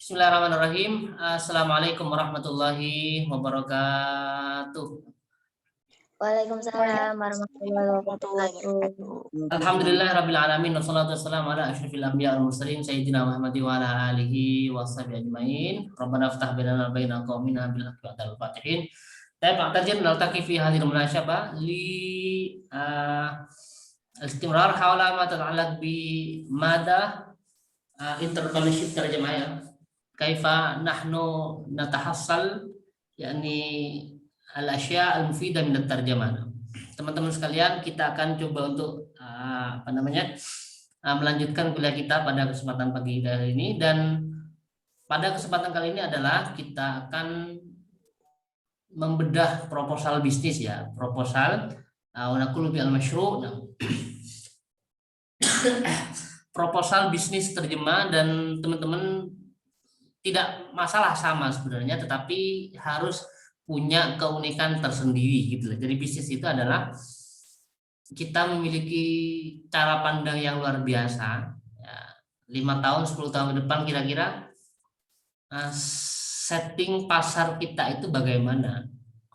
Bismillahirrahmanirrahim. Assalamualaikum warahmatullahi wabarakatuh. Waalaikumsalam warahmatullahi wabarakatuh. Alhamdulillahirabbil alamin wassalatu wassalamu ala asyrofil anbiya wal mursalin sayyidina Muhammad wa ala alihi washabihi ajmain. Rabbana iftah bainana wa baina qaumina bil haqqi wa al fatihin. Ta'tarjim naltaqi fi hadhihi munasyabah li istimrar hawla ma tata'allaq bi mada interpretation terjemah. Kaifa nahnu natahassal yakni al-asya' al-mufidah min at-tarjamah. Teman-teman sekalian, kita akan coba untuk melanjutkan kuliah kita pada kesempatan pagi hari ini, dan pada kesempatan kali ini adalah kita akan membedah proposal bisnis ya, proposal naqulu bil masyru'. Proposal bisnis terjemah, dan teman-teman tidak masalah sama sebenarnya, tetapi harus punya keunikan tersendiri gitu. Jadi bisnis itu adalah kita memiliki cara pandang yang luar biasa. Ya, 5 tahun, 10 tahun ke depan kira-kira setting pasar kita itu bagaimana.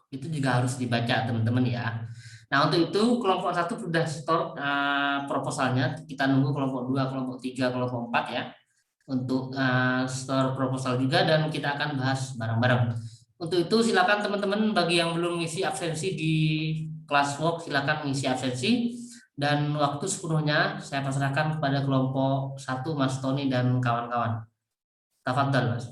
Itu juga harus dibaca teman-teman ya. Nah, untuk itu kelompok 1 sudah store proposalnya. Kita nunggu kelompok 2, kelompok 3, kelompok 4 ya, untuk store proposal juga, dan kita akan bahas bareng-bareng. Untuk itu silakan teman-teman, bagi yang belum mengisi absensi di classwork, silakan mengisi absensi, dan waktu sepenuhnya saya pasrahkan kepada kelompok 1 Mas Tony dan kawan-kawan. Tafadhal Mas.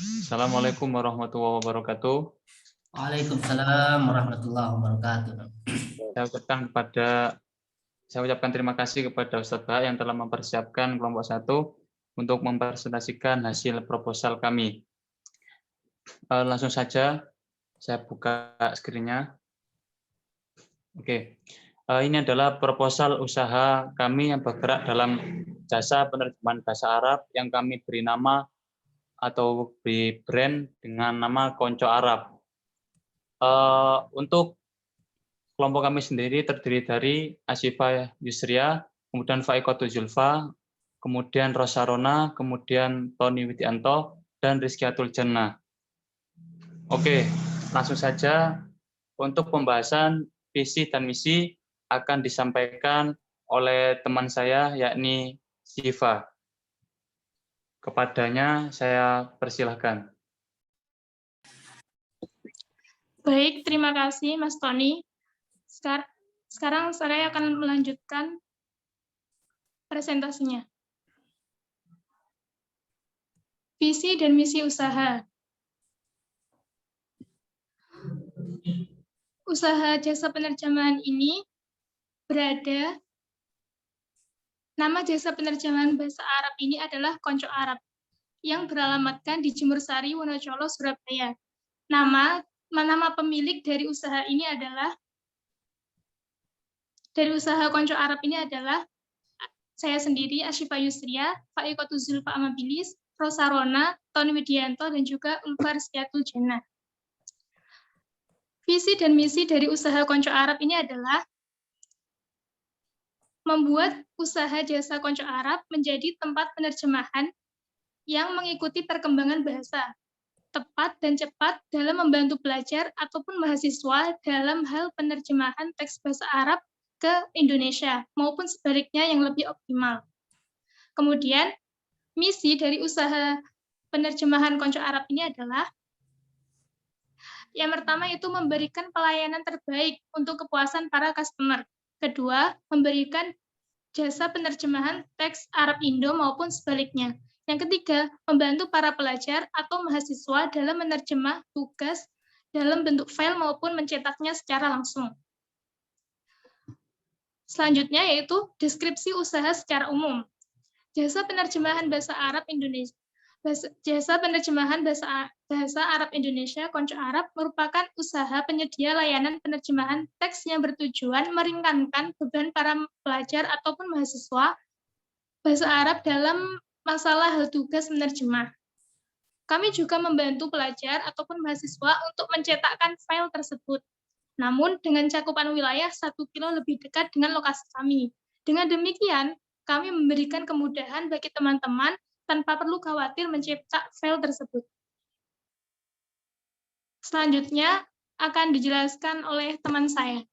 Assalamualaikum warahmatullahi wabarakatuh. Waalaikumsalam warahmatullahi wabarakatuh. Saya ucapkan terima kasih kepada Ustadz Bah yang telah mempersiapkan kelompok 1 untuk mempresentasikan hasil proposal kami. Langsung saja saya buka screen-nya. Oke. Ini adalah proposal usaha kami yang bergerak dalam jasa penerjemahan bahasa Arab yang kami beri nama atau beri brand dengan nama Konco Arab. Untuk kelompok kami sendiri terdiri dari Asyifa Yusria, kemudian Faikotu Zulfa, kemudian Rosarona, kemudian Tony Widianto, dan Rizkiatul Jannah. Oke, langsung saja untuk pembahasan visi dan misi akan disampaikan oleh teman saya, yakni Syifa. Kepadanya saya persilahkan. Baik, terima kasih Mas Tony. Sekarang saya akan melanjutkan presentasinya. Visi dan misi usaha. Usaha jasa penerjemahan ini nama jasa penerjemahan bahasa Arab ini adalah Konco Arab, yang beralamatkan di Jemur Sari, Wonocolo, Surabaya. Nama pemilik dari usaha Konco Arab ini adalah saya sendiri, Asyifa Yusria, Faikotu Zulfa Amabilis, Rosarona, Tony Widianto, dan juga Ulfa Rizkiatul Jannah. Visi dan misi dari usaha Konco Arab ini adalah membuat usaha jasa Konco Arab menjadi tempat penerjemahan yang mengikuti perkembangan bahasa, tepat dan cepat dalam membantu pelajar ataupun mahasiswa dalam hal penerjemahan teks bahasa Arab ke Indonesia, maupun sebaliknya yang lebih optimal. Kemudian, misi dari usaha penerjemahan Konco Arab ini adalah yang pertama itu memberikan pelayanan terbaik untuk kepuasan para customer. Kedua, memberikan jasa penerjemahan teks Arab Indo maupun sebaliknya. Yang ketiga, membantu para pelajar atau mahasiswa dalam menerjemah tugas dalam bentuk file maupun mencetaknya secara langsung. Selanjutnya yaitu deskripsi usaha secara umum. Jasa penerjemahan bahasa Arab Indonesia. Jasa penerjemahan bahasa Arab Indonesia Konco Arab merupakan usaha penyedia layanan penerjemahan teks yang bertujuan meringankan beban para pelajar ataupun mahasiswa bahasa Arab dalam masalah hal tugas menerjemah. Kami juga membantu pelajar ataupun mahasiswa untuk mencetakkan file tersebut. Namun dengan cakupan wilayah 1 kilo lebih dekat dengan lokasi kami. Dengan demikian, kami memberikan kemudahan bagi teman-teman tanpa perlu khawatir mencetak file tersebut. Selanjutnya akan dijelaskan oleh teman saya.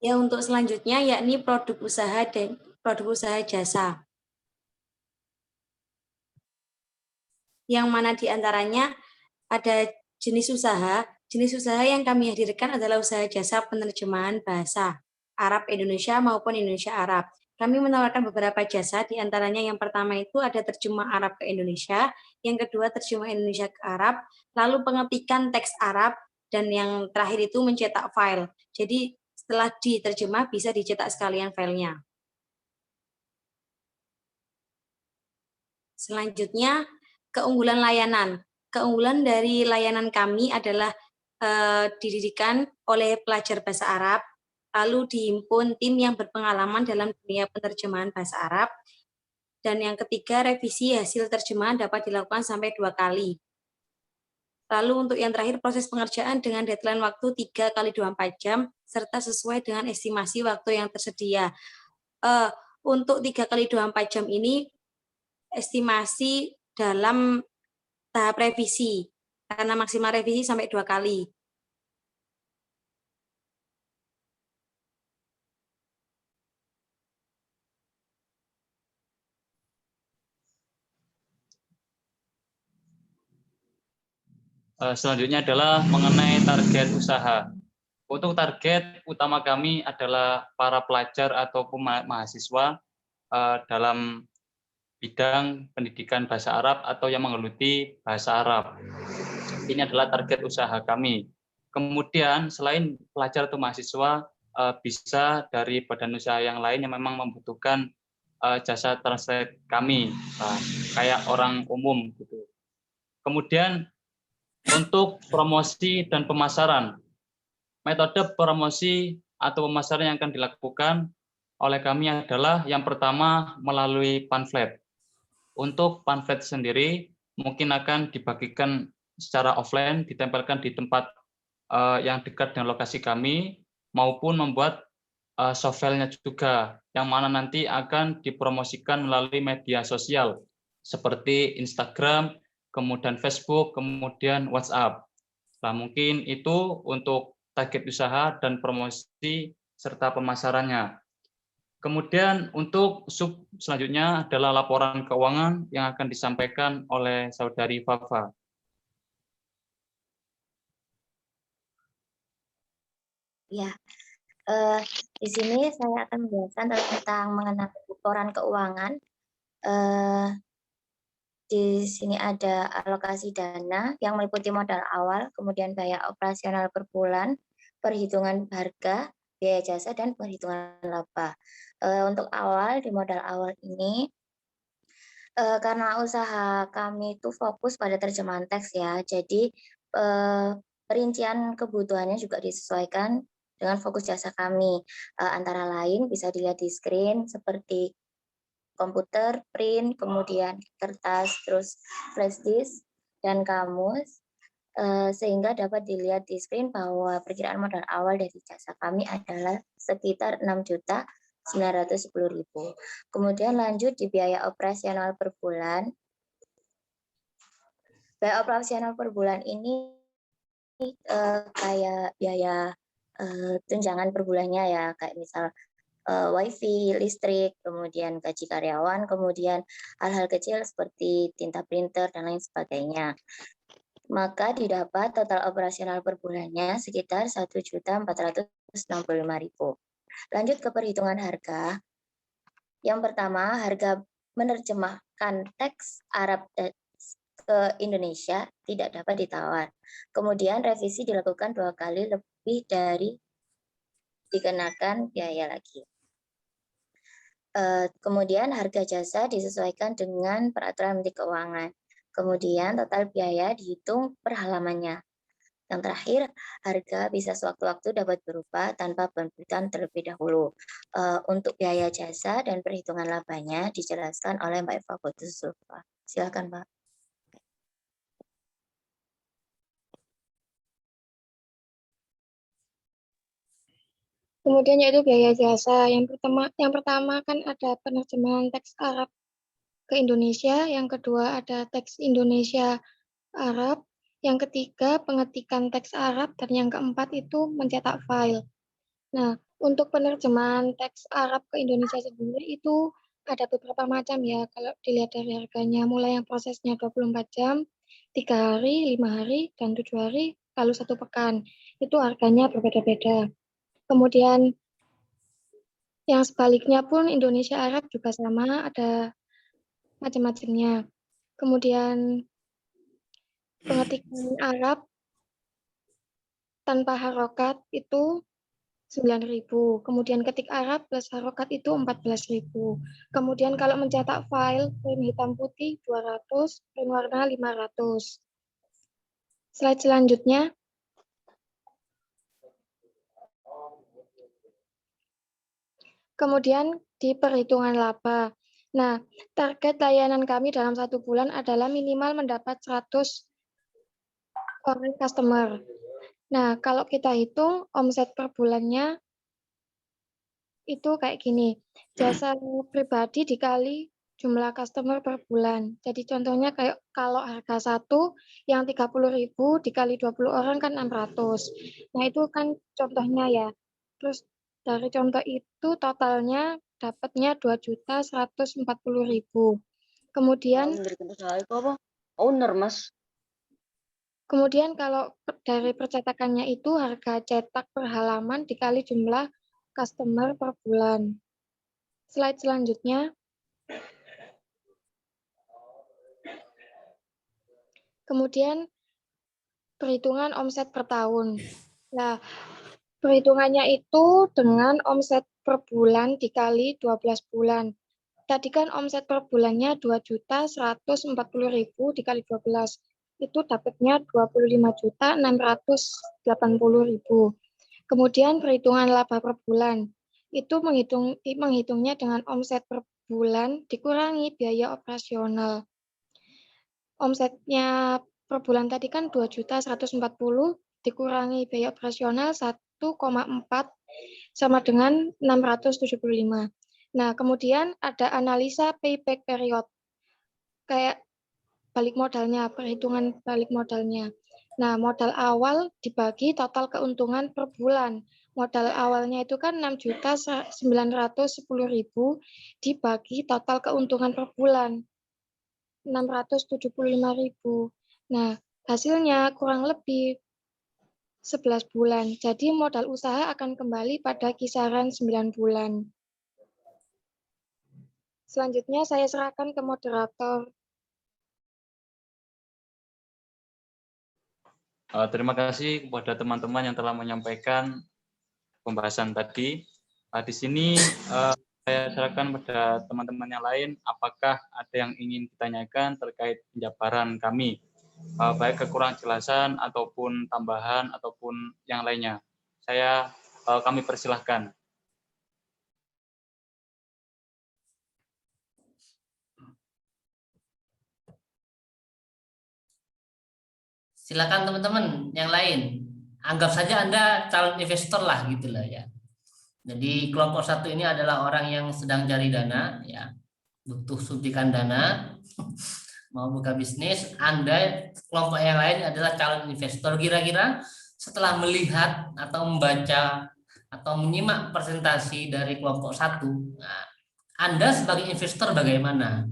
Ya, untuk selanjutnya yakni produk usaha dan produk usaha jasa. Yang mana diantaranya ada jenis usaha. Jenis usaha yang kami hadirkan adalah usaha jasa penerjemahan bahasa Arab Indonesia maupun Indonesia Arab. Kami menawarkan beberapa jasa, diantaranya yang pertama itu ada terjemah Arab ke Indonesia, yang kedua terjemah Indonesia ke Arab, lalu pengetikan teks Arab, dan yang terakhir itu mencetak file. Jadi setelah diterjemah bisa dicetak sekalian filenya. Selanjutnya, keunggulan layanan. Keunggulan dari layanan kami adalah didirikan oleh pelajar bahasa Arab, lalu dihimpun tim yang berpengalaman dalam dunia penerjemahan bahasa Arab, dan yang ketiga, revisi hasil terjemahan dapat dilakukan sampai 2 kali. Lalu untuk yang terakhir, proses pengerjaan dengan deadline waktu 3 kali 24 jam, serta sesuai dengan estimasi waktu yang tersedia. Untuk 3 kali 24 jam ini, estimasi dalam tahap revisi, karena maksimal revisi sampai 2 kali. Selanjutnya adalah mengenai target usaha. Untuk target utama kami adalah para pelajar ataupun mahasiswa dalam bidang pendidikan bahasa Arab atau yang menggeluti bahasa Arab. Ini adalah target usaha kami. Kemudian selain pelajar atau mahasiswa, bisa dari badan usaha yang lain yang memang membutuhkan jasa translate kami, kayak orang umum gitu. Kemudian untuk promosi dan pemasaran, metode promosi atau pemasaran yang akan dilakukan oleh kami adalah yang pertama melalui pamflet. Untuk pamflet sendiri mungkin akan dibagikan secara offline, ditempelkan di tempat yang dekat dengan lokasi kami, maupun membuat soft file-nya juga, yang mana nanti akan dipromosikan melalui media sosial seperti Instagram, kemudian Facebook, kemudian WhatsApp. Nah, mungkin itu untuk target usaha dan promosi serta pemasarannya. Kemudian untuk sub selanjutnya adalah laporan keuangan yang akan disampaikan oleh Saudari Fafa. Ya, di sini saya akan menjelaskan tentang mengenai laporan keuangan. Di sini ada alokasi dana yang meliputi modal awal, kemudian biaya operasional per bulan, perhitungan harga, biaya jasa, dan perhitungan laba. Untuk awal, di modal awal ini, karena usaha kami itu fokus pada terjemahan teks ya, jadi perincian kebutuhannya juga disesuaikan dengan fokus jasa kami. Antara lain bisa dilihat di screen seperti komputer, print, kemudian kertas, terus flash disk, dan kamus, sehingga dapat dilihat di screen bahwa perkiraan modal awal dari jasa kami adalah sekitar 6.910.000. Kemudian lanjut di biaya operasional per bulan. Biaya operasional per bulan ini kayak biaya tunjangan per bulannya ya, kayak misal wifi, listrik, kemudian gaji karyawan, kemudian hal-hal kecil seperti tinta printer dan lain sebagainya. Maka didapat total operasional per bulannya sekitar 1.465.000. Lanjut ke perhitungan harga. Yang pertama, harga menerjemahkan teks Arab ke Indonesia tidak dapat ditawar. Kemudian revisi dilakukan 2 kali lebih dari dikenakan biaya lagi. Kemudian harga jasa disesuaikan dengan peraturan Menteri Keuangan. Kemudian total biaya dihitung per halamannya. Yang terakhir, harga bisa sewaktu-waktu dapat berubah tanpa pemberitahuan terlebih dahulu. Untuk biaya jasa dan perhitungan labanya dijelaskan oleh Mbak Eva Botus Zulfa. Silakan, Mbak. Kemudian yaitu biaya jasa. Yang pertama kan ada penerjemahan teks Arab ke Indonesia, yang kedua ada teks Indonesia Arab, yang ketiga pengetikan teks Arab, dan yang keempat itu mencetak file. Nah, untuk penerjemahan teks Arab ke Indonesia sendiri itu ada beberapa macam ya, kalau dilihat dari harganya, mulai yang prosesnya 24 jam, 3 hari, 5 hari, dan 7 hari, lalu 1 pekan. Itu harganya berbeda-beda. Kemudian yang sebaliknya pun Indonesia Arab juga sama, ada macam-macamnya. Kemudian pengetikan Arab tanpa harokat itu 9.000. Kemudian ketik Arab plus harokat itu 14.000. Kemudian kalau mencetak file print hitam putih 200, print warna 500. Slide selanjutnya. Kemudian di perhitungan laba. Nah, target layanan kami dalam 1 bulan adalah minimal mendapat 100 orang customer. Nah, kalau kita hitung omset per bulannya itu kayak gini. Jasa pribadi dikali jumlah customer per bulan. Jadi contohnya kayak kalau harga 1 yang 30.000 dikali 20 orang kan 600. Nah, itu kan contohnya ya. Terus dari contoh itu totalnya dapatnya 2.140.000. Kemudian owner, Mas. Kemudian kalau dari percetakannya itu harga cetak per halaman dikali jumlah customer per bulan. Slide selanjutnya. Kemudian perhitungan omset per tahun. Nah, perhitungannya itu dengan omset per bulan dikali 12 bulan. Tadi kan omset per bulannya 2.140.000 dikali 12. Itu dapatnya 25.680.000. Kemudian perhitungan laba per bulan. Itu menghitungnya dengan omset per bulan dikurangi biaya operasional. Omsetnya per bulan tadi kan 2.140 dikurangi biaya operasional 1,4 sama dengan 675. Nah, kemudian ada analisa payback period. Kayak balik modalnya, perhitungan balik modalnya. Nah, modal awal dibagi total keuntungan per bulan. Modal awalnya itu kan 6.910.000 dibagi total keuntungan per bulan. 675.000. Nah, hasilnya kurang lebih 11 bulan. Jadi modal usaha akan kembali pada kisaran 9 bulan. Selanjutnya saya serahkan ke moderator. Terima kasih kepada teman-teman yang telah menyampaikan pembahasan tadi. Di sini saya serahkan pada teman-teman yang lain, apakah ada yang ingin ditanyakan terkait penjabaran kami, baik kekurangan jelasan ataupun tambahan ataupun yang lainnya. Kami persilahkan. Silakan teman-teman yang lain. Anggap saja Anda calon investor lah gitu lah ya. Jadi kelompok 1 ini adalah orang yang sedang cari dana ya, butuh suntikan dana, mau buka bisnis. Anda kelompok yang lain adalah calon investor. Kira-kira setelah melihat atau membaca atau menyimak presentasi dari kelompok 1, nah, Anda sebagai investor bagaimana?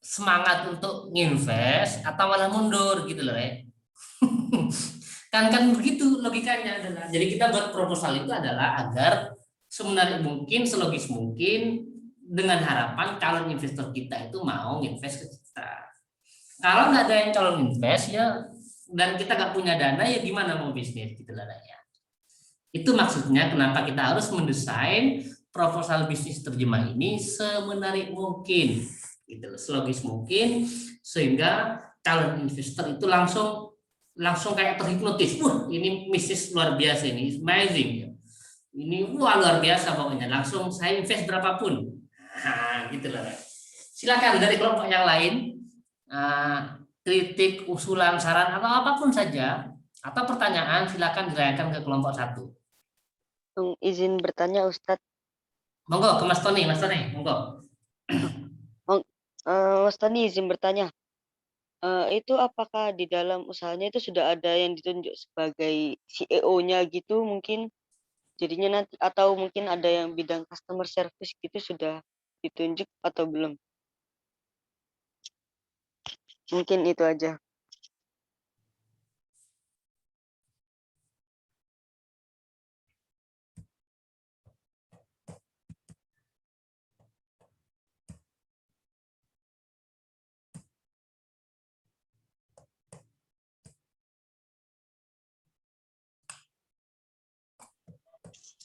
Semangat untuk nginvest atau malah mundur gitu loh ya. kan begitu logikanya adalah. Jadi kita buat proposal itu adalah agar semenarik mungkin, selogis mungkin, dengan harapan calon investor kita itu mau invest ke kita. Kalau nggak ada yang calon invest ya, dan kita nggak punya dana ya gimana mau bisnis gitu lah ya. Itu maksudnya kenapa kita harus mendesain proposal bisnis terjemah ini semenarik mungkin, gitu, selogis mungkin, sehingga calon investor itu langsung kayak terhipnotis. Wah, ini bisnis luar biasa, ini amazing, ya. Ini wah luar biasa pokoknya. Langsung saya invest berapapun. Nah, gitu loh. Silakan dari kelompok yang lain, kritik, usulan, saran atau apapun saja, atau pertanyaan, silakan dilayangkan ke kelompok 1. Izin bertanya Ustadz. Monggo ke Mas Tony, monggo. Mas Tony izin bertanya. Itu apakah di dalam usahanya itu sudah ada yang ditunjuk sebagai CEO-nya gitu mungkin? Jadinya nanti, atau mungkin ada yang bidang customer service gitu sudah ditunjuk atau belum? Mungkin itu aja.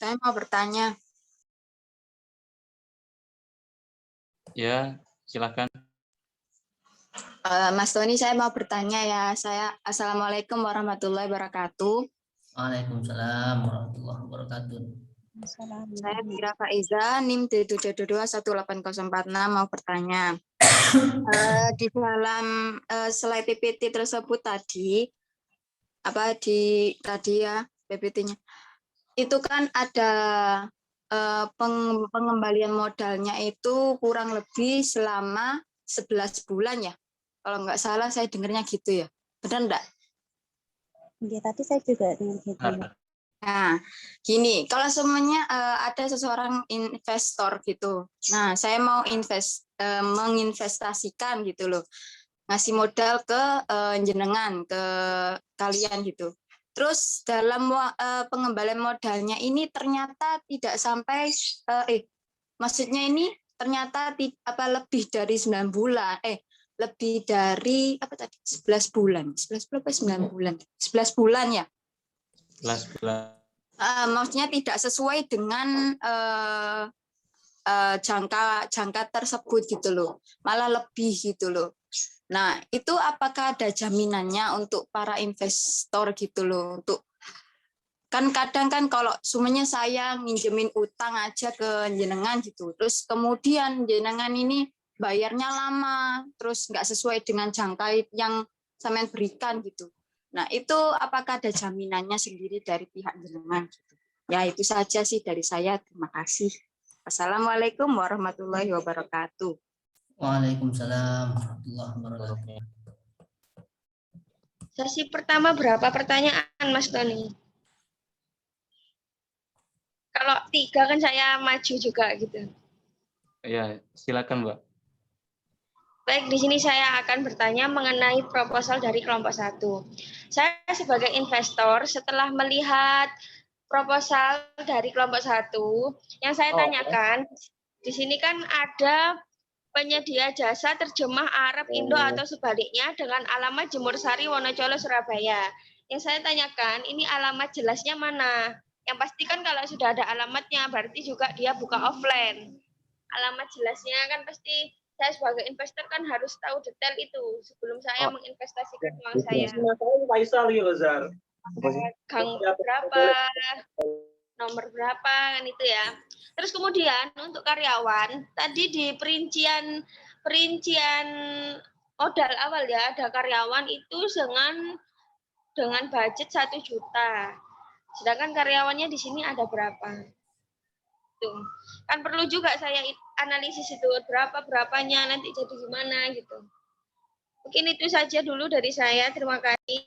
Saya mau bertanya. Ya, silakan. Mas Tony, saya mau bertanya ya. Assalamualaikum warahmatullahi wabarakatuh. Waalaikumsalam warahmatullahi wabarakatuh. Saya Mira Faiza, NIM D721804 mau bertanya. Di dalam slide PPT tersebut tadi, PPT-nya, itu kan ada pengembalian modalnya itu kurang lebih selama 11 bulan ya. Kalau nggak salah saya dengarnya gitu ya. Benar enggak? Ya, tadi saya juga dengar gitu. Nah, gini, kalau semuanya ada seseorang investor gitu. Nah, saya mau menginvestasikan gitu loh. Ngasih modal ke jenengan, ke kalian gitu. Terus dalam pengembalian modalnya ini ternyata tidak sampai maksudnya ini ternyata lebih dari 9 bulan, lebih dari 11 bulan. 11 bulan apa 9 bulan? 11 bulan ya. 11 bulan. Maksudnya tidak sesuai dengan jangka tersebut gitu loh. Malah lebih gitu loh. Nah, itu apakah ada jaminannya untuk para investor gitu loh, untuk kan kadang kan kalau semuanya saya nginjemin utang aja ke jenengan gitu, terus kemudian jenengan ini bayarnya lama, terus nggak sesuai dengan jangka yang sampean berikan gitu. Nah, itu apakah ada jaminannya sendiri dari pihak jenengan gitu. Ya, itu saja sih dari saya. Terima kasih. Assalamualaikum warahmatullahi wabarakatuh. Waalaikumsalam warahmatullahi wabarakatuh. Sesi pertama berapa pertanyaan, Mas Tony? Kalau 3 kan saya maju juga gitu. Ya, silakan, Mbak. Baik, di sini saya akan bertanya mengenai proposal dari kelompok 1. Saya sebagai investor setelah melihat proposal dari kelompok 1, yang saya tanyakan, di sini kan ada penyedia jasa terjemah Arab Indo atau sebaliknya dengan alamat Jemur Sari, Wonocolo, Surabaya. Yang saya tanyakan, ini alamat jelasnya mana? Yang pasti kan kalau sudah ada alamatnya, berarti juga dia buka offline. Alamat jelasnya kan pasti saya sebagai investor kan harus tahu detail itu sebelum saya menginvestasikan uang saya. Gang berapa, nomor berapa kan itu ya. Terus kemudian untuk karyawan tadi di perincian modal awal ya, ada karyawan itu dengan budget 1 juta. Sedangkan karyawannya di sini ada berapa? Tuh. Kan perlu juga saya analisis itu berapanya nanti jadi gimana gitu. Mungkin itu saja dulu dari saya. Terima kasih.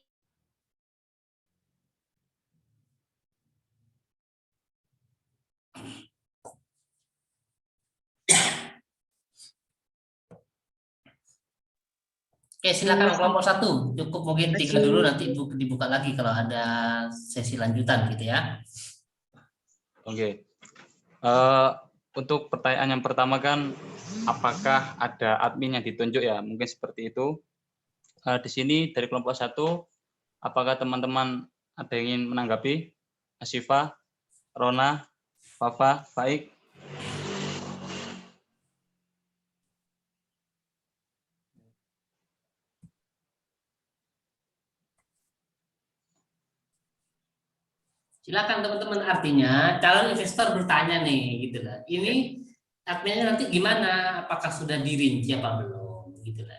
Oke, silakan kelompok 1. Cukup mungkin 3 dulu, nanti dibuka lagi kalau ada sesi lanjutan gitu ya. Oke. Untuk pertanyaan yang pertama kan, apakah ada admin yang ditunjuk ya? Mungkin seperti itu. Di sini dari kelompok 1, apakah teman-teman ada yang ingin menanggapi? Asifa, Rona, Fafa, Faik? Silakan teman-teman, artinya calon investor bertanya nih gitu lah. Ini adminnya nanti gimana? Apakah sudah dirinci apa belum gitu lah.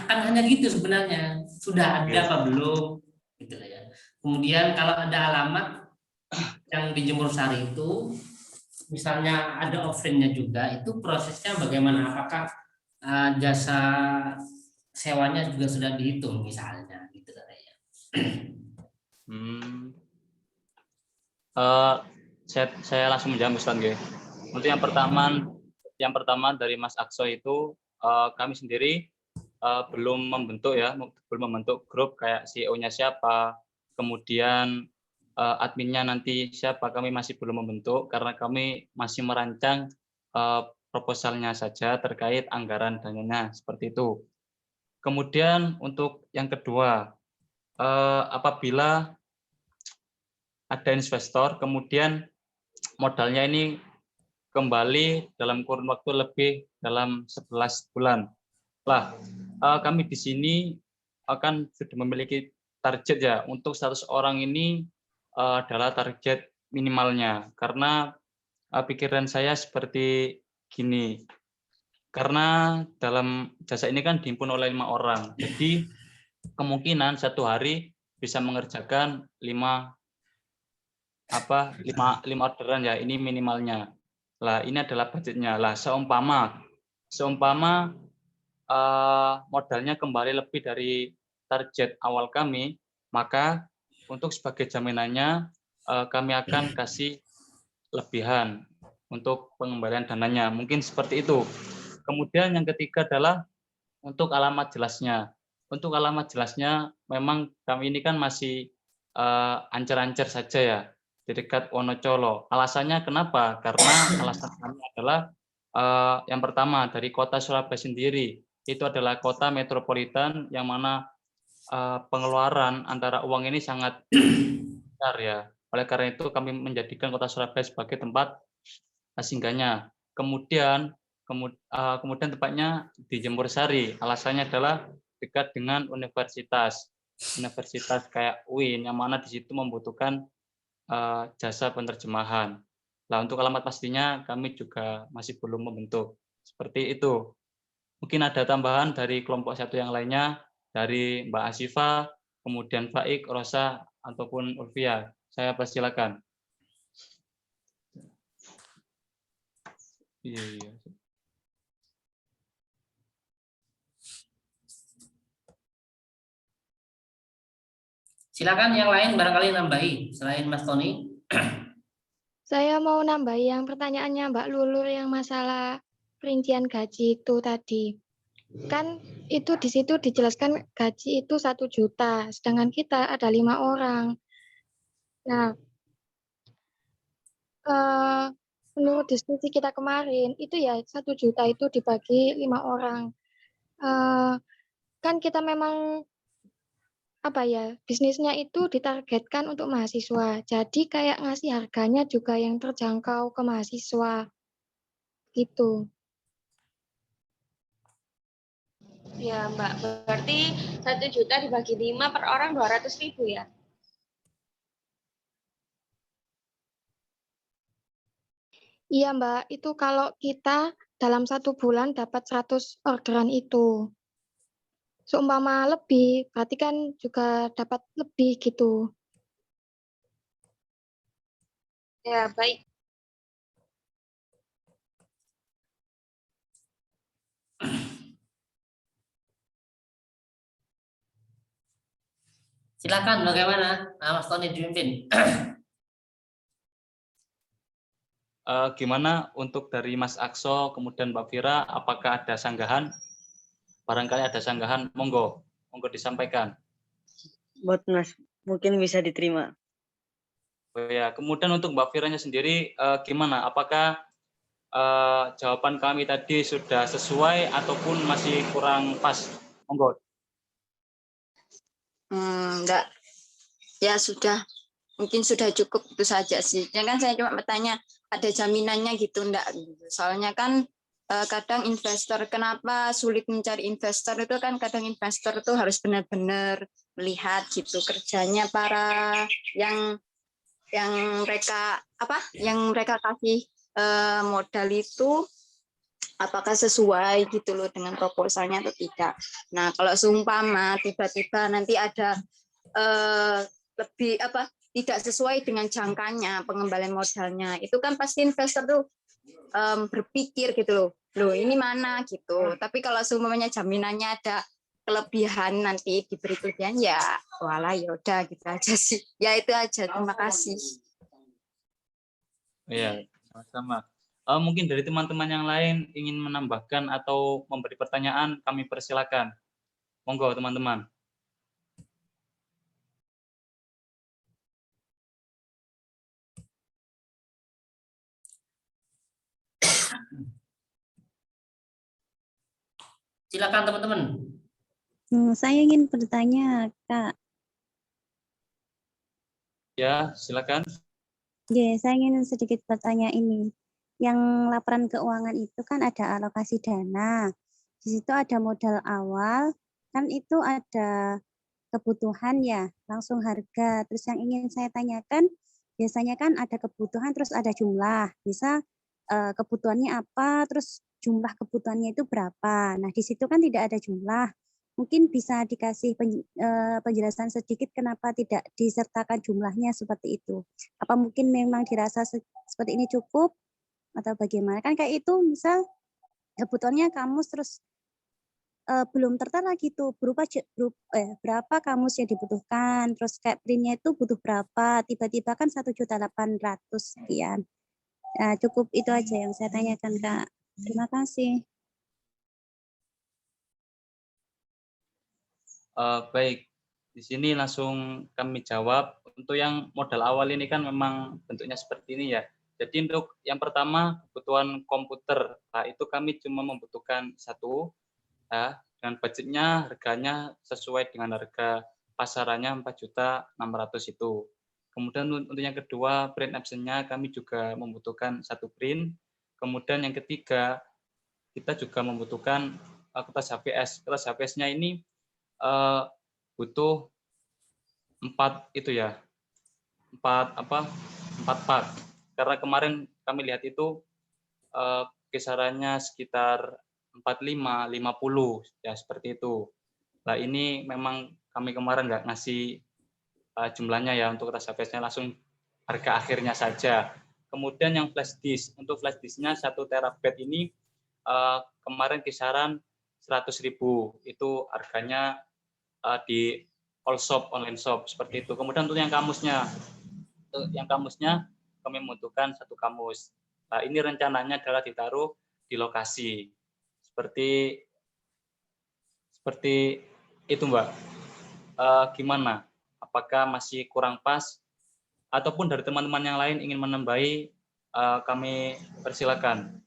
Kan hanya gitu sebenarnya. Sudah ada apa belum gitu lah ya. Kemudian kalau ada alamat yang di Jemur Sari itu misalnya ada offline-nya juga, itu prosesnya bagaimana? Apakah jasa sewanya juga sudah dihitung misalnya gitu lah ya. Saya langsung menjawab Ustaz nggih. Untuk yang pertama dari Mas Akso itu kami sendiri belum membentuk grup kayak CEO-nya siapa, kemudian adminnya nanti siapa, kami masih belum membentuk karena kami masih merancang proposalnya saja terkait anggaran dananya seperti itu. Kemudian untuk yang kedua, apabila ada investor kemudian modalnya ini kembali dalam kurun waktu lebih dalam 11 bulan. Lah, kami di sini akan sudah memiliki target ya, untuk 100 orang ini adalah target minimalnya. Karena pikiran saya seperti gini, karena dalam jasa ini kan dihimpun oleh 5 orang, jadi kemungkinan satu hari bisa mengerjakan 5 orderan ya, ini minimalnya. Lah, ini adalah budgetnya. Lah, seumpama modalnya kembali lebih dari target awal kami, maka untuk sebagai jaminannya kami akan kasih lebihan untuk pengembalian dananya. Mungkin seperti itu. Kemudian yang ketiga adalah untuk alamat jelasnya. Untuk alamat jelasnya memang kami ini kan masih ancer-ancer saja ya, di dekat Wonocolo. Alasannya kenapa? Karena alasan kami adalah yang pertama dari kota Surabaya sendiri itu adalah kota metropolitan yang mana pengeluaran antara uang ini sangat besar ya. Oleh karena itu kami menjadikan kota Surabaya sebagai tempat singgahnya. Kemudian tepatnya di Jemur Sari. Alasannya adalah dekat dengan universitas kayak UIN yang mana di situ membutuhkan jasa penerjemahan. Nah, untuk alamat pastinya kami juga masih belum membentuk. Seperti itu. Mungkin ada tambahan dari kelompok satu yang lainnya, dari Mbak Asifa, kemudian Faik, Rosa, ataupun Ulfia. Saya persilakan. Iya. Silakan yang lain barangkali nambahi selain Mas Tony. Saya mau nambahi yang pertanyaannya Mbak Lulur yang masalah perincian gaji itu tadi. Kan itu di situ dijelaskan gaji itu 1 juta, sedangkan kita ada 5 orang. Nah, menurut diskusi kita kemarin, itu ya 1 juta itu dibagi 5 orang. Kan kita memang bisnisnya itu ditargetkan untuk mahasiswa. Jadi kayak ngasih harganya juga yang terjangkau ke mahasiswa. Gitu. Ya, Mbak. Berarti 1 juta dibagi 5 per orang 200.000 ya? Iya, Mbak. Itu kalau kita dalam 1 bulan dapat 100 orderan itu. Seumpama lebih, berarti kan juga dapat lebih gitu. Ya, baik. Silakan bagaimana Mas Tony dipimpin. Gimana untuk dari Mas Akso, kemudian Mbak Fira, apakah ada sanggahan? Barangkali ada sanggahan, monggo disampaikan. Buat Mas, mungkin bisa diterima. Oh ya, kemudian untuk Mbak Firanya sendiri, gimana? Apakah jawaban kami tadi sudah sesuai ataupun masih kurang pas? Monggo. Enggak, ya sudah, mungkin sudah cukup itu saja sih. Jangan saya cuma bertanya, ada jaminannya gitu enggak? Soalnya kan kadang investor, kenapa sulit mencari investor itu kan kadang investor itu harus benar-benar melihat gitu kerjanya para yang yang mereka kasih modal itu apakah sesuai gitu loh dengan proposalnya atau tidak. Nah, kalau seumpama tiba-tiba nanti ada lebih tidak sesuai dengan jangkanya pengembalian modalnya, itu kan pasti investor tuh berpikir gitu loh, ini mana gitu. Tapi kalau seumpamanya jaminannya ada kelebihan, nanti diberi kelebihan, ya walah ya udah gitu aja sih. Ya itu aja, terima kasih. Ya, sama-sama. Mungkin dari teman-teman yang lain ingin menambahkan atau memberi pertanyaan, kami persilakan. Monggo teman-teman. Silakan teman-teman. Saya ingin bertanya, Kak. Ya, silakan. Ya, saya ingin sedikit bertanya ini. Yang laporan keuangan itu kan ada alokasi dana. Di situ ada modal awal, kan itu ada kebutuhan ya, langsung harga. Terus yang ingin saya tanyakan, biasanya kan ada kebutuhan terus ada jumlah. Bisa kebutuhannya apa, terus jumlah kebutuhannya itu berapa. Nah, di situ kan tidak ada jumlah. Mungkin bisa dikasih penjelasan sedikit kenapa tidak disertakan jumlahnya seperti itu. Apa mungkin memang dirasa seperti ini cukup atau bagaimana? Kan kayak itu misal kebutuhannya kamus terus belum tertera gitu berapa kamus yang dibutuhkan, terus kayak printnya itu butuh berapa, tiba-tiba kan 1.800.000 sekian. Nah, cukup itu aja yang saya tanyakan, Kak. Terima kasih. Baik, di sini langsung kami jawab. Untuk yang modal awal ini kan memang bentuknya seperti ini ya. Jadi untuk yang pertama kebutuhan komputer, nah itu kami cuma membutuhkan satu, ya, dengan budgetnya harganya sesuai dengan harga pasarannya 4.600.000 itu. Kemudian untuk yang kedua print absennya kami juga membutuhkan satu print. Kemudian yang ketiga kita juga membutuhkan kertas HVS. Kertas HVS-nya ini butuh 4 itu ya, 4 part. Karena kemarin kami lihat itu kisarannya sekitar 45, 50 ya seperti itu. Nah ini memang kami kemarin nggak ngasih jumlahnya ya untuk kertas HVS-nya, langsung harga akhirnya saja. Kemudian yang flash disk, untuk flash disk-nya 1 terabyte ini kemarin kisaran 100.000, itu harganya di all shop, online shop seperti itu. Kemudian untuk yang kamusnya kami membutuhkan 1 kamus. Nah, ini rencananya adalah ditaruh di lokasi seperti itu, Mbak. Gimana? Apakah masih kurang pas? Ataupun dari teman-teman yang lain ingin menambahi, kami persilakan.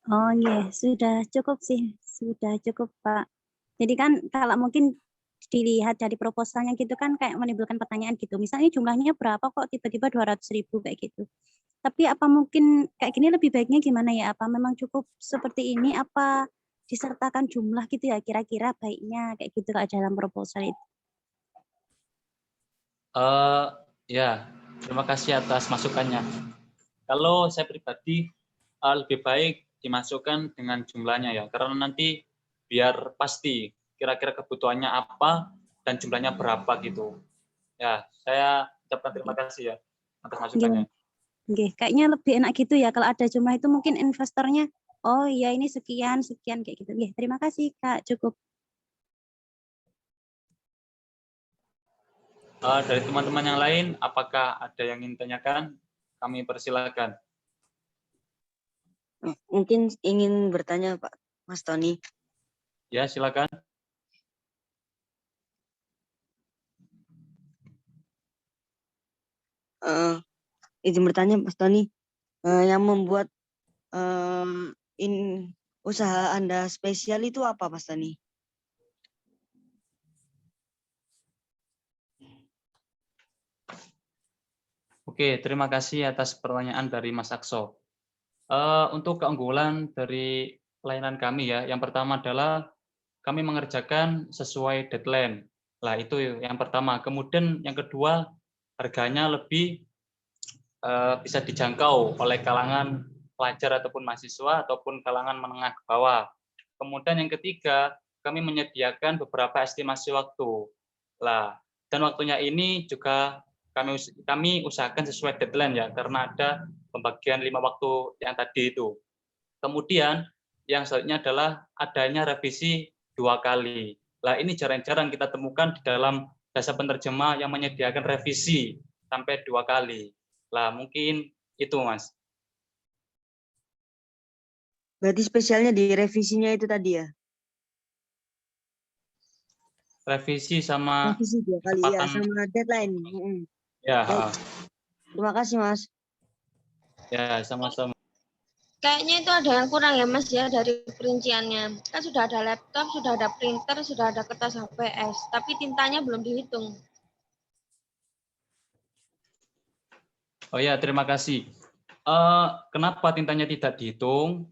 Oh iya, sudah cukup sih, sudah cukup Pak. Jadi kan kalau mungkin dilihat dari proposalnya gitu kan kayak menimbulkan pertanyaan gitu. Misalnya jumlahnya berapa kok tiba-tiba 200.000 kayak gitu. Tapi apa mungkin kayak gini lebih baiknya gimana ya? Apa memang cukup seperti ini? Apa disertakan jumlah gitu ya? Kira-kira baiknya kayak gitu Kak dalam proposal itu. Ya, terima kasih atas masukannya. Kalau saya pribadi lebih baik dimasukkan dengan jumlahnya ya, karena nanti biar pasti kira-kira kebutuhannya apa dan jumlahnya berapa gitu. Ya, saya ucapkan terima kasih ya atas masukannya. Oke, kayaknya lebih enak gitu ya kalau ada jumlah itu mungkin investornya, oh iya ini sekian kayak gitu. Oke, terima kasih Kak, cukup. Dari teman-teman yang lain, apakah ada yang ingin tanyakan? Kami persilakan. Mungkin ingin bertanya Pak Mas Tony. Ya, silakan. Izin bertanya Mas Tony, yang membuat usaha Anda spesial itu apa Mas Tony? Oke, terima kasih atas pertanyaan dari Mas Akso. Untuk keunggulan dari pelayanan kami ya, yang pertama adalah kami mengerjakan sesuai deadline. Lah itu yang pertama. Kemudian yang kedua, harganya lebih bisa dijangkau oleh kalangan pelajar ataupun mahasiswa ataupun kalangan menengah ke bawah. Kemudian yang ketiga, kami menyediakan beberapa estimasi waktu. Lah, dan waktunya ini juga kami usahakan sesuai deadline ya, karena ada pembagian 5 waktu yang tadi itu. Kemudian yang selanjutnya adalah adanya revisi 2 kali. Lah ini jarang-jarang kita temukan di dalam jasa penerjemah yang menyediakan revisi sampai 2 kali. Lah mungkin itu Mas. Berarti spesialnya di revisinya itu tadi ya? Revisi sama Revisi 2 kali ya, sama deadline. Ya. Baik. Terima kasih Mas. Ya, sama-sama. Kayaknya itu ada yang kurang ya Mas ya dari perinciannya. Kan sudah ada laptop, sudah ada printer, sudah ada kertas HPS, tapi tintanya belum dihitung. Oh ya, terima kasih. Kenapa tintanya tidak dihitung?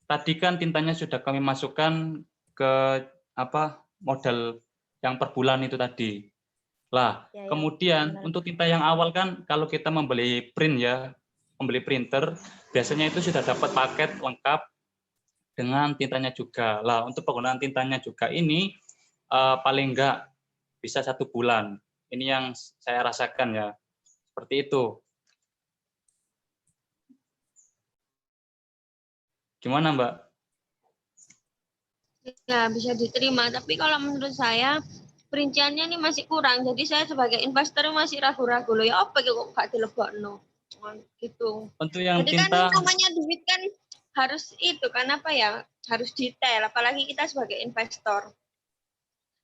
Tadi kan tintanya sudah kami masukkan ke modal yang per bulan itu tadi. Lah, kemudian untuk tinta yang awal kan kalau kita membeli printer, biasanya itu sudah dapat paket lengkap dengan tintanya juga. Lah, untuk penggunaan tintanya juga ini paling enggak bisa 1 bulan. Ini yang saya rasakan ya. Seperti itu. Gimana, Mbak? Ya, bisa diterima. Tapi kalau menurut saya, perinciannya ini masih kurang. Jadi saya sebagai investor masih ragu-ragu loh. Ya apa kok gak dilebokno? Gitu. Untuk yang jadi tinta, kan namanya duit kan harus itu kan harus detail. Apalagi kita sebagai investor.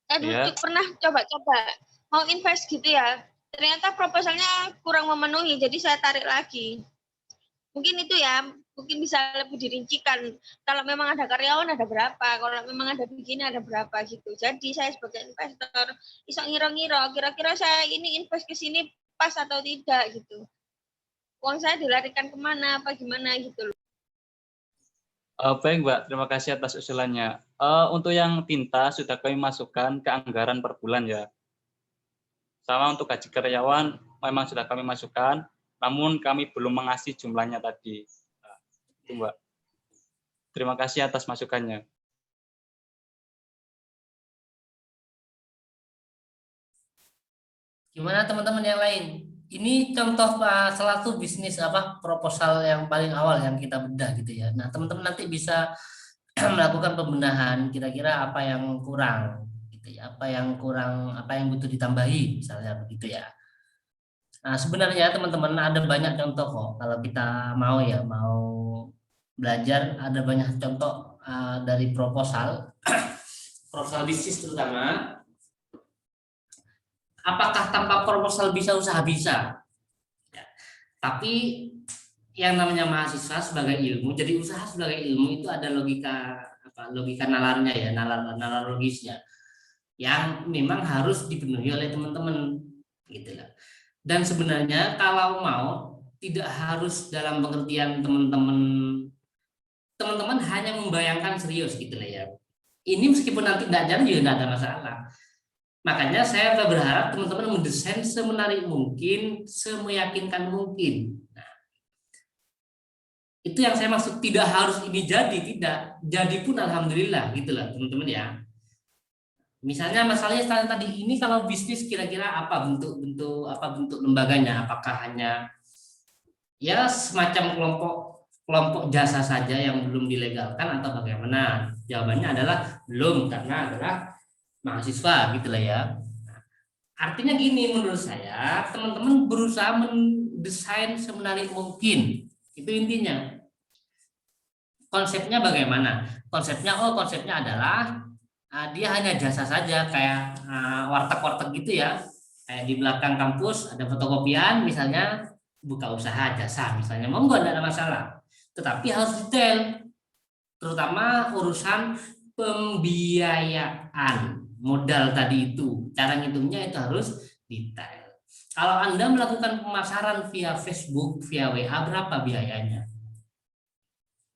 Saya dulu pernah coba-coba mau invest gitu ya. Ternyata proposalnya kurang memenuhi. Jadi saya tarik lagi. Mungkin itu ya. Mungkin bisa lebih dirincikan. Kalau memang ada karyawan ada berapa, kalau memang ada begini ada berapa gitu. Jadi saya sebagai investor iso ngira-ngira kira-kira saya ini invest ke sini pas atau tidak gitu. Uang saya dilarikan kemana apa gimana gitu loh. Baik Mbak, terima kasih atas usulannya. Untuk yang tinta sudah kami masukkan ke anggaran per bulan ya. Sama untuk gaji karyawan memang sudah kami masukkan, namun kami belum mengasih jumlahnya tadi. Itu Mbak. Terima kasih atas masukannya. Gimana teman-teman yang lain? Ini contoh salah satu bisnis proposal yang paling awal yang kita bedah gitu ya. Nah, teman-teman nanti bisa melakukan pembenahan kira-kira apa yang kurang gitu ya. Apa yang butuh ditambahi misalnya begitu ya. Nah, sebenarnya teman-teman ada banyak contoh kok kalau kita mau belajar, ada banyak contoh dari proposal proposal bisnis terutama. Apakah tanpa proposal bisa usaha? Bisa ya. Tapi yang namanya mahasiswa sebagai ilmu, jadi usaha sebagai ilmu itu ada logika nalarnya ya, nalar logisnya yang memang harus dipenuhi oleh teman-teman gitu lah. Dan sebenarnya kalau mau tidak harus dalam pengertian teman-teman hanya membayangkan serius gitu lah ya. Ini meskipun nanti tidak jalan juga tidak ada masalah. Makanya saya berharap teman-teman mendesain semenarik mungkin, semeyakinkan mungkin. Nah, itu yang saya maksud, tidak harus ini tidak jadi pun alhamdulillah gitulah teman-teman ya. Misalnya masalahnya tadi ini kalau bisnis kira-kira apa bentuk lembaganya? Apakah hanya ya semacam kelompok jasa saja yang belum dilegalkan atau bagaimana? Jawabannya adalah belum, karena adalah mahasiswa gitu lah ya. Artinya gini, menurut saya teman-teman berusaha mendesain semenarik mungkin, itu intinya. Konsepnya bagaimana? Konsepnya adalah dia hanya jasa saja, kayak warteg gitu ya, kayak di belakang kampus ada fotokopian misalnya, buka usaha jasa misalnya, monggo tidak ada masalah, tetapi harus detail, terutama urusan pembiayaan modal tadi itu, cara ngitungnya itu harus detail. Kalau Anda melakukan pemasaran via Facebook, via WA, berapa biayanya?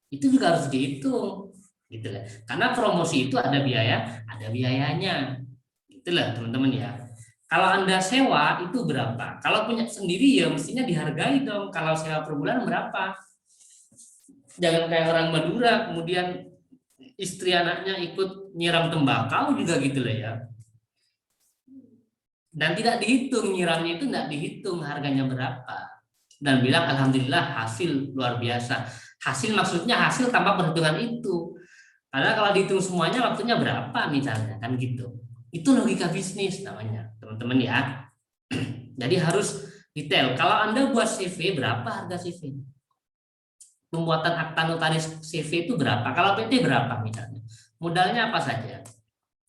Itu juga harus dihitung, gitu lah. Karena promosi itu ada biayanya. Gitu. Itulah teman-teman ya. Kalau Anda sewa itu berapa? Kalau punya sendiri ya mestinya dihargai dong. Kalau sewa per bulan berapa? Jangan kayak orang Madura kemudian istri anaknya ikut nyiram tembakau juga gitu lah ya. Dan tidak dihitung, nyiramnya itu tidak dihitung harganya berapa. Dan bilang alhamdulillah hasil luar biasa. Hasil maksudnya hasil tanpa perhitungan itu. Karena kalau dihitung semuanya waktunya berapa misalnya kan gitu. Itu logika bisnis namanya teman-teman ya. Jadi harus detail. Kalau Anda buat CV berapa harga CV? Pembuatan akta notaris CV itu berapa? Kalau PT berapa misalnya? Modalnya apa saja?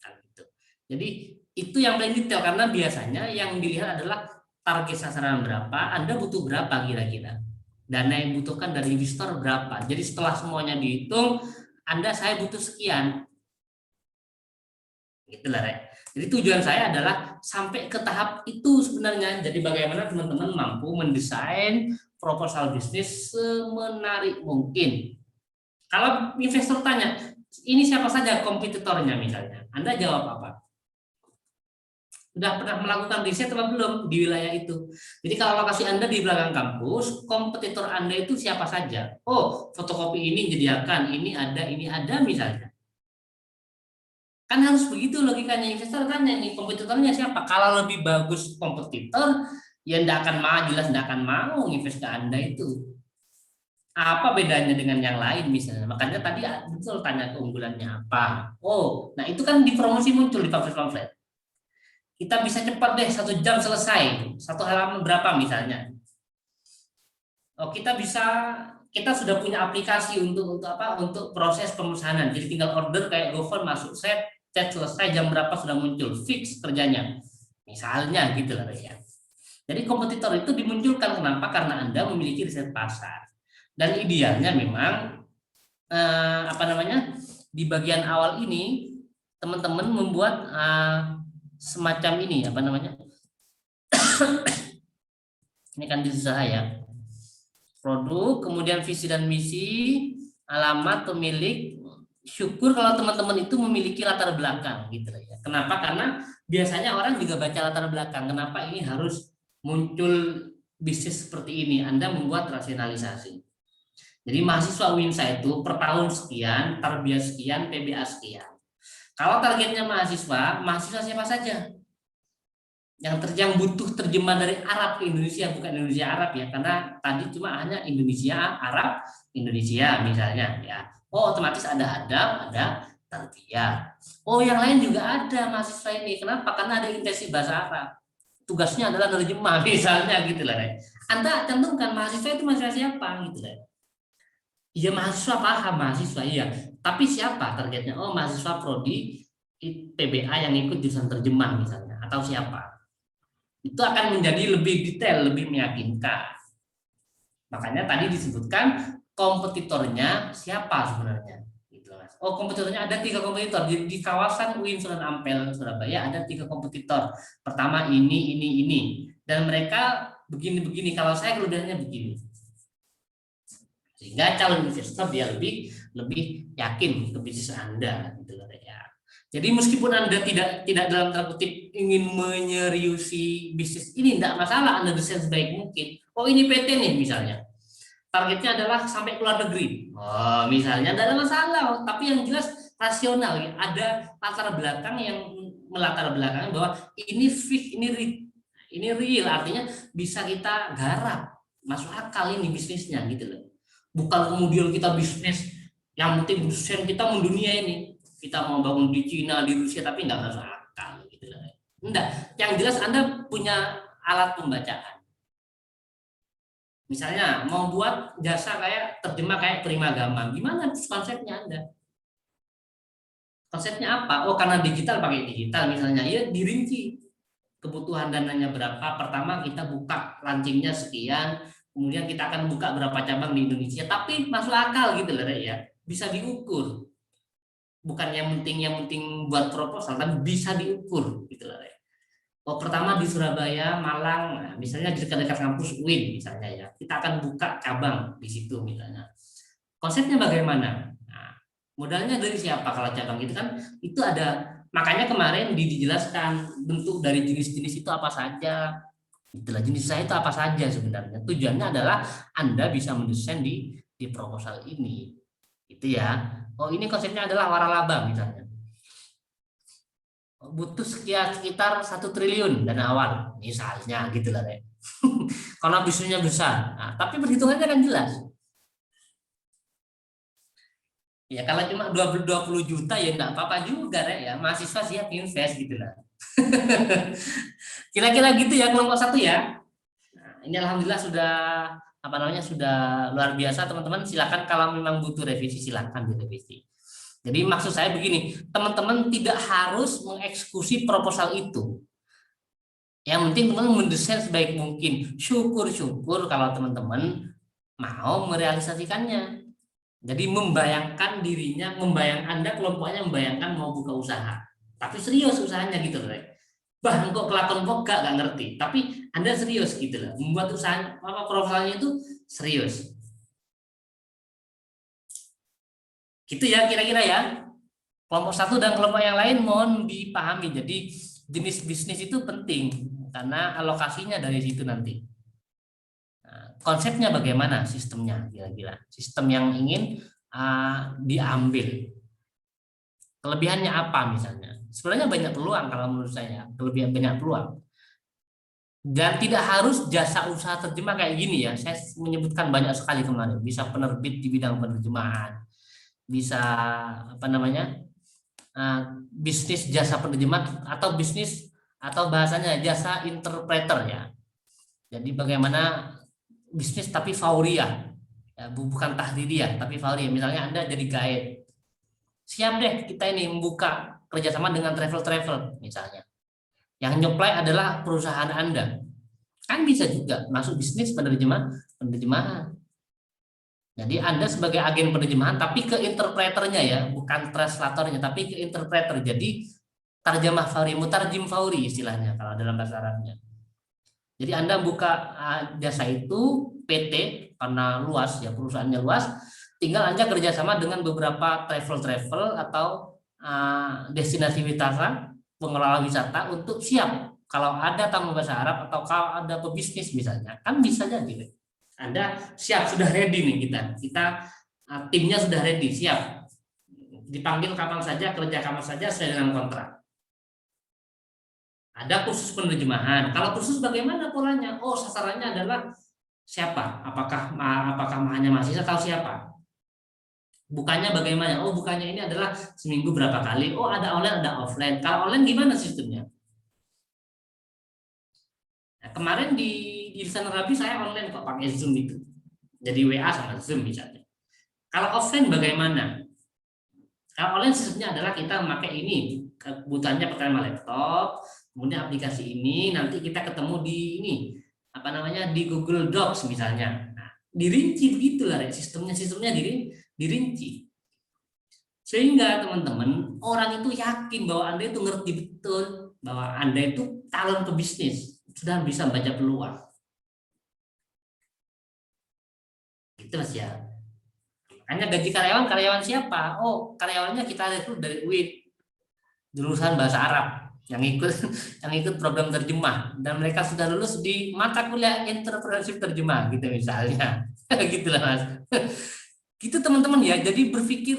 Nah, gitu. Jadi itu yang paling detail karena biasanya yang dilihat adalah target sasaran berapa, Anda butuh berapa kira-kira. Dana yang dibutuhkan dari investor berapa. Jadi setelah semuanya dihitung, saya butuh sekian. Gitulah, Rek. Jadi tujuan saya adalah sampai ke tahap itu sebenarnya. Jadi bagaimana teman-teman mampu mendesain proposal bisnis semenarik mungkin. Kalau investor tanya, ini siapa saja kompetitornya misalnya, Anda jawab apa? Sudah pernah melakukan riset atau belum di wilayah itu? Jadi kalau lokasi Anda di belakang kampus, kompetitor Anda itu siapa saja? Oh, fotokopi ini menyediakan, ini ada misalnya. Kan harus begitu logikanya. Investor tanya nih kompetitornya siapa? Kalau lebih bagus kompetitor, ya tidak akan mau, jelas tidak akan mau invest ke Anda itu. Apa bedanya dengan yang lain misalnya? Makanya tadi betul tanya keunggulannya apa. Oh, nah itu kan di promosi muncul di pamflet-pamflet. Kita bisa cepat deh 1 jam selesai. 1 halaman berapa misalnya? Oh, kita sudah punya aplikasi untuk apa? Untuk proses pemesanan. Jadi tinggal order kayak GoFood masuk set, chat selesai jam berapa sudah muncul, fix kerjanya. Misalnya gitu lah ya. Jadi kompetitor itu dimunculkan kenapa? Karena Anda memiliki riset pasar. Dan idealnya memang di bagian awal ini teman-teman membuat semacam ini ini kan di usaha ya, produk, kemudian visi dan misi, alamat, pemilik. Syukur kalau teman-teman itu memiliki latar belakang gitu ya. Kenapa? Karena biasanya orang juga baca latar belakang. Kenapa ini harus muncul bisnis seperti ini? Anda membuat rasionalisasi. Jadi mahasiswa UINSA itu per tahun sekian, tarbiyah sekian, PBA sekian. Kalau targetnya mahasiswa siapa saja? Yang butuh terjemahan dari Arab ke Indonesia, bukan Indonesia Arab ya, karena tadi cuma hanya Indonesia, Arab, Indonesia misalnya ya. Oh, otomatis ada adab, ada tarbiyah. Oh, yang lain juga ada mahasiswa ini. Kenapa? Karena ada intensi bahasa Arab. Tugasnya adalah nerjemah misalnya gitu lah. Anda cantumkan mahasiswa itu mahasiswa siapa gitu lah. Iya mahasiswa paham mahasiswa iya, tapi siapa targetnya? Oh mahasiswa prodi PBA yang ikut jurusan terjemah misalnya, atau siapa? Itu akan menjadi lebih detail, lebih meyakinkan. Makanya tadi disebutkan kompetitornya siapa sebenarnya. Gitu, Mas. Oh kompetitornya ada 3 kompetitor di kawasan UIN Sunan Ampel Surabaya ada 3 kompetitor. Pertama ini, dan mereka begini. Kalau saya kelebihannya begini. Sehingga calon investor dia lebih yakin ke bisnis Anda gitu loh ya. Jadi meskipun Anda tidak dalam tanda kutip ingin menyeriusi bisnis ini, tidak masalah Anda desain sebaik mungkin. Oh ini PT nih misalnya. Targetnya adalah sampai ke luar negeri. Oh, misalnya tidak ada masalah, tapi yang jelas rasional ya. Ada latar belakang yang melatar belakang bahwa ini fix, ini real, artinya bisa kita garap, masuk akal ini bisnisnya gitu loh. Bukan kemudian kita bisnis yang penting desain kita mendunia ini. Kita mau bangun di Cina, di Rusia, tapi nggak masuk akal gitu loh. Enggak, yang jelas Anda punya alat pembacaan. Misalnya mau buat jasa kayak terjemah kayak Primagama, gimana konsepnya Anda? Konsepnya apa? Oh karena digital pakai digital misalnya, ya dirinci kebutuhan dananya berapa. Pertama kita buka launchingnya sekian, kemudian kita akan buka berapa cabang di Indonesia, tapi masuk akal gitu loh ya, bisa diukur. Bukan yang penting buat proposal, tapi bisa diukur gitu loh ya. Oh pertama di Surabaya, Malang, nah, misalnya di dekat-dekat kampus UIN misalnya ya, kita akan buka cabang di situ misalnya. Konsepnya bagaimana? Nah, modalnya dari siapa kalau cabang gitu kan? Itu ada Makanya kemarin dijelaskan bentuk dari jenis-jenis itu apa saja. Itulah jenis usaha itu apa saja sebenarnya. Tujuannya adalah Anda bisa mendesain di proposal ini. Itu ya. Oh, ini konsepnya adalah waralaba misalnya. Butuh sekitar 1 triliun dana awal misalnya gitu lah ya. Karena bisnisnya besar. Nah, tapi perhitungannya kan jelas. Ya kalau cuma 20 juta ya enggak apa-apa juga ya. Mahasiswa siap invest gitu lah. Kira-kira gitu ya kelompok 1 ya. Nah, ini alhamdulillah sudah sudah luar biasa teman-teman. Silakan kalau memang butuh revisi silakan direvisi. Jadi maksud saya begini, teman-teman tidak harus mengeksekusi proposal itu. Yang penting teman-teman mendesain sebaik mungkin. Syukur-syukur kalau teman-teman mau merealisasikannya. Jadi membayangkan dirinya, Anda kelompoknya membayangkan mau buka usaha. Tapi serius usahanya gitu loh. Bah, kok kelakon kok gak ngerti. Tapi Anda serius gitu loh. Membuat usaha proposalnya itu serius. Gitu ya kira-kira ya. Kelompok 1 dan kelompok yang lain mohon dipahami. Jadi jenis bisnis itu penting karena alokasinya dari situ nanti. Nah, konsepnya bagaimana sistemnya kira-kira? Sistem yang ingin diambil. Kelebihannya apa misalnya? Sebenarnya banyak peluang kalau menurut saya. Kelebihan banyak peluang. Dan tidak harus jasa usaha terjemah kayak gini ya. Saya menyebutkan banyak sekali kemarin. Bisa penerbit di bidang penerjemahan. Bisa bisnis jasa penerjemah atau bisnis atau bahasanya jasa interpreter ya. Jadi bagaimana bisnis tapi fauriyah ya, bukan tahdidiyah tapi fauriyah. Misalnya Anda jadi guide, siap deh kita ini membuka kerjasama dengan travel misalnya. Yang nyuplai adalah perusahaan Anda, kan bisa juga masuk bisnis penerjemahan. Jadi Anda sebagai agen penerjemahan tapi ke interpreternya ya, bukan translatornya tapi ke interpreter. Jadi tarjamah fauri, mutarjim fauri istilahnya kalau dalam bahasa Arabnya. Jadi Anda buka jasa itu PT karena luas ya, perusahaannya luas, tinggal Anda kerjasama dengan beberapa travel atau destinasi wisata, pengelola wisata untuk siap kalau ada tamu bahasa Arab atau kalau ada pebisnis misalnya, kan bisa jadi. Anda siap, sudah ready nih kita timnya sudah ready, siap dipanggil kapan saja, kerja kapan saja sesuai dengan kontrak. Ada kursus penerjemahan. Kalau kursus bagaimana polanya? Oh, sasarannya adalah siapa? Apakah hanya mahasiswa atau siapa? Bukannya bagaimana? Oh, bukannya ini adalah seminggu berapa kali? Oh, ada online, ada offline. Kalau online gimana sistemnya? Nah, kemarin di Lisan Arabi saya online kok pakai Zoom itu. Jadi WA sama Zoom misalnya. Kalau offline bagaimana? Kalau online sistemnya adalah kita memakai ini, kebutuhannya pertama laptop, kemudian aplikasi ini, nanti kita ketemu di ini, di Google Docs misalnya. Nah, dirinci begitulah sistemnya dirinci. Sehingga teman-teman, orang itu yakin bahwa Anda itu ngerti betul, bahwa Anda itu talent pebisnis, sudah bisa baca peluang. Itu Mas ya. Hanya gaji karyawan siapa? Oh, karyawannya kita rekrut dari UIN, jurusan bahasa Arab yang ikut program terjemah dan mereka sudah lulus di mata kuliah entrepreneurship terjemah gitu misalnya. Gitulah Mas. Gitu teman-teman ya. Jadi berpikir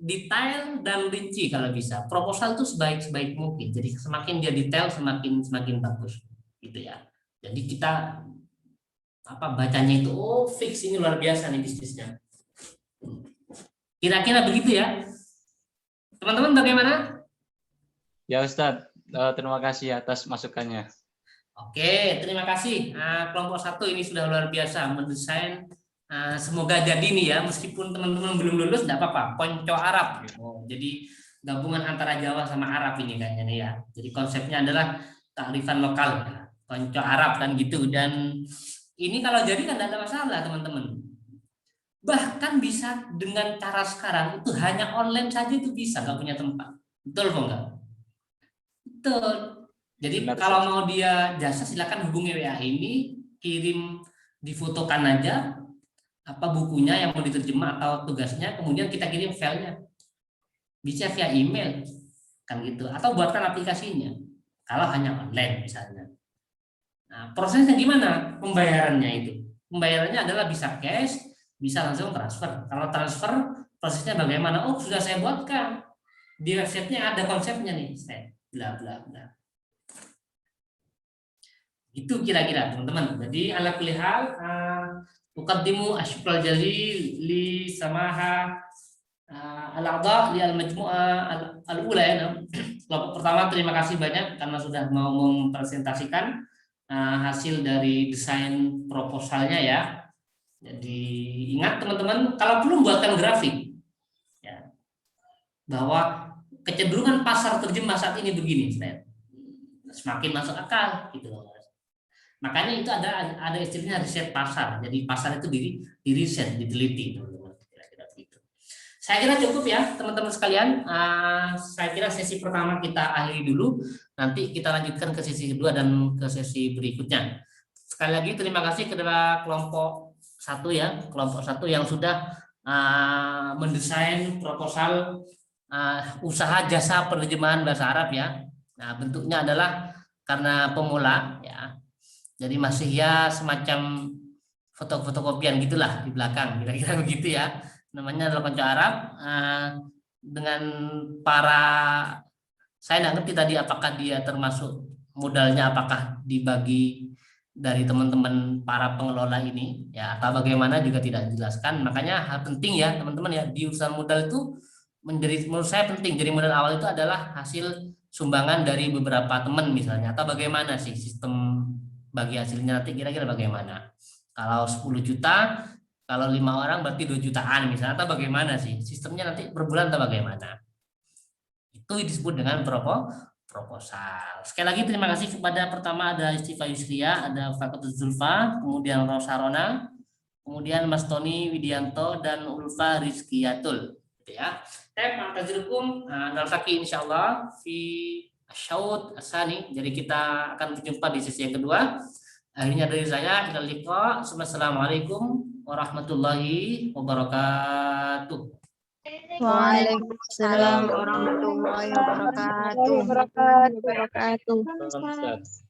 detail dan rinci kalau bisa. Proposal itu sebaik mungkin. Jadi semakin dia detail semakin bagus gitu ya. Jadi kita bacanya itu fix ini luar biasa nih bisnisnya. Kira-kira begitu ya. Teman-teman bagaimana? Ya Ustadz, terima kasih atas masukannya. Oke, terima kasih. Kelompok 1 ini sudah luar biasa mendesain. Semoga jadi nih ya, meskipun teman-teman belum lulus tidak apa-apa. Konco Arab. Jadi gabungan antara Jawa sama Arab ini kayaknya nih ya. Jadi konsepnya adalah kearifan lokal. Konco Arab kan gitu. Dan ini kalau jadi kan tidak ada masalah teman-teman. Bahkan bisa dengan cara sekarang itu hanya online saja itu bisa, nggak punya tempat. Betul kok enggak? Betul. Jadi kalau mau dia jasa silakan hubungi WA ini, kirim difotokan aja bukunya yang mau diterjemah atau tugasnya, kemudian kita kirim filenya. Bisa via email. kan gitu, atau buatkan aplikasinya kalau hanya online misalnya. Nah, prosesnya gimana pembayarannya itu? Pembayarannya adalah bisa cash, bisa langsung transfer. Kalau transfer prosesnya bagaimana? Oh, sudah saya buatkan di websitenya, ada konsepnya nih, bla bla bla. Itu kira-kira teman-teman. Jadi ala kulli hal uqaddimu asyukral jazil li samaha al-a'dha li al-majmu'ah al-ula ya. Kelompok pertama terima kasih banyak karena sudah mau mempresentasikan hasil dari desain proposalnya ya. Jadi ingat teman-teman, kalau belum buatkan grafik ya, bahwa kecenderungan pasar terjemah saat ini begini, semakin masuk akal gitu loh. Makanya itu ada istilahnya riset pasar. Jadi pasar itu di riset, diteliti teman-teman. Kira-kira begitu. Saya kira cukup ya teman-teman sekalian. Saya kira sesi pertama kita akhiri dulu. Nanti kita lanjutkan ke sesi kedua dan ke sesi berikutnya. Sekali lagi terima kasih kepada kelompok 1 ya, kelompok 1 yang sudah mendesain proposal usaha jasa penerjemahan bahasa Arab ya. Nah, bentuknya adalah karena pemula ya. Jadi masih ya semacam fotokopian gitulah di belakang, kira-kira begitu ya. Namanya adalah Konco Arab dengan para, saya nggak ngerti tadi apakah dia termasuk modalnya, apakah dibagi dari teman-teman para pengelola ini ya, atau bagaimana juga tidak dijelaskan. Makanya penting ya teman-teman ya, di urusan modal itu menjadi, menurut saya penting. Jadi modal awal itu adalah hasil sumbangan dari beberapa teman misalnya, atau bagaimana sih sistem bagi hasilnya nanti kira-kira bagaimana. Kalau 10 juta, kalau 5 orang berarti 2 jutaan misalnya, atau bagaimana sih sistemnya nanti per bulan atau bagaimana. Itu disebut dengan proposal. Sekali lagi terima kasih kepada pertama ada Istifa Yusria, ada Fakultas Zulfa, kemudian Rosarona, kemudian Mas Tony Widianto dan Ulfa Rizkiyatul. Gitu ya. Saya ma'tazirukum naltaqi insyaallah fi asyaud asani. Jadi kita akan berjumpa di sesi yang kedua. Akhirnya dari saya, ilal liqa. Assalamualaikum warahmatullahi wabarakatuh. Waalaikumsalam warahmatullahi wabarakatuh. Wabarakatuh. Salam sehat.